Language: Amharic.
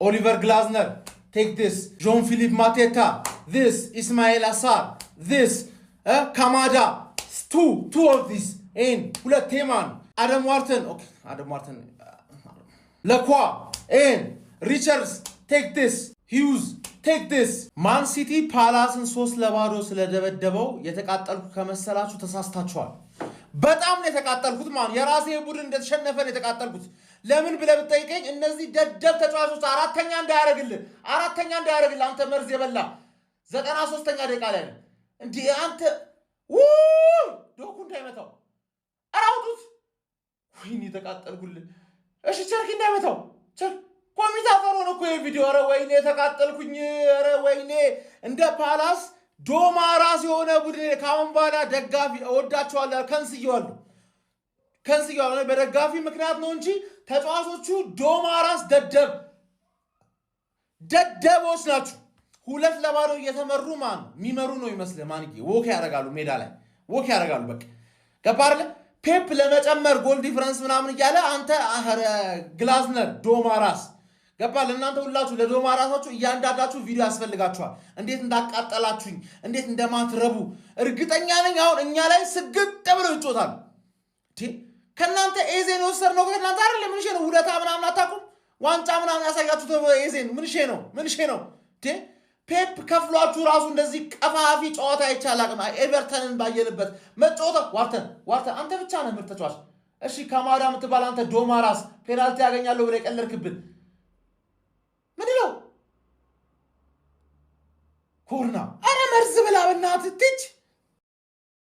Oliver Glasner, take this. Jean-Philippe Mateta, this. Ismail Assar, this. Kamada, two of these. And Teman, Adam Wharton, okay, Adam Wharton. Lacroix, and Richards, take this. Hughes, take this. Man City ፓላስን 3-2 ስለደበደበው የተቃጠልኩ ከመሰላችሁ ተሳስታችኋል። በጣም ነው የተቃጠልኩት ማን የራሴ ቡድን እንደተሸነፈ ነው የተቃጠልኩት። ለምን ብለህ ብትጠይቀኝ እነዚህ ደደብ ተጫዋቾች አራተኛ እንዳያረግልህ አንተ መርዝ የበላ 93ኛ ደቂቃ ላይ ነው እንዴ አንተ ዶኩ እንዳይመታው አራውጡት ወይኔ ተቃጠልኩልህ። እሺ ቸርኪ እንዳይመታው ኮሚታፈር ሆነ እኮ የቪዲዮ ኧረ ወይኔ ተቃጠልኩኝ ኧረ ወይኔ እንደ ፓላስ ዶማራስ የሆነ ቡድን ካሁን በኋላ ደጋፊ እወዳቸዋለሁ ከንስየዋለሁ በደጋፊ ምክንያት ነው እንጂ ተጫዋቾቹ ዶማራስ ደደቦች ናቸው። 2-0 እየተመሩ ማን የሚመሩ ነው ይመስል ማንጊ ወክ ያደርጋሉ ሜዳ ላይ ወክ ያደርጋሉ። በቃ ገባርለ ፔፕ ለመጨመር ጎል ዲፈረንስ ምናምን እያለ አንተ ግላዝነር ዶማራስ ገባል። እናንተ ሁላችሁ ለዶማራሳችሁ እያንዳንዳችሁ ቪዲዮ ያስፈልጋችኋል። እንዴት እንዳቃጠላችሁኝ እንዴት እንደማትረቡ እርግጠኛ ነኝ። አሁን እኛ ላይ ስግጥ ብለው ይጮታል። ከናንተ ኤዜን ወሰድነው ከናንተ አይደል? ምንሽ ነው ውለታ ምናምን አታውቁም? ዋንጫ ምናምን ያሳያችሁት ኤዜን ምንሽ ነው ፔፕ ከፍሏችሁ ራሱ እንደዚህ ቀፋፊ ጨዋታ አይቻላቅም። ኤቨርተንን ባየንበት መጫወታ ዋርተን አንተ ብቻ ነህ ምርጥ ተጫዋች። እሺ ከማዳ የምትባል አንተ ዶማራስ ፔናልቲ ያገኛለሁ ብለህ የቀለድክብን ምንድን ነው ኮርና? አረ መርዝ ብላ በእናትህ ትች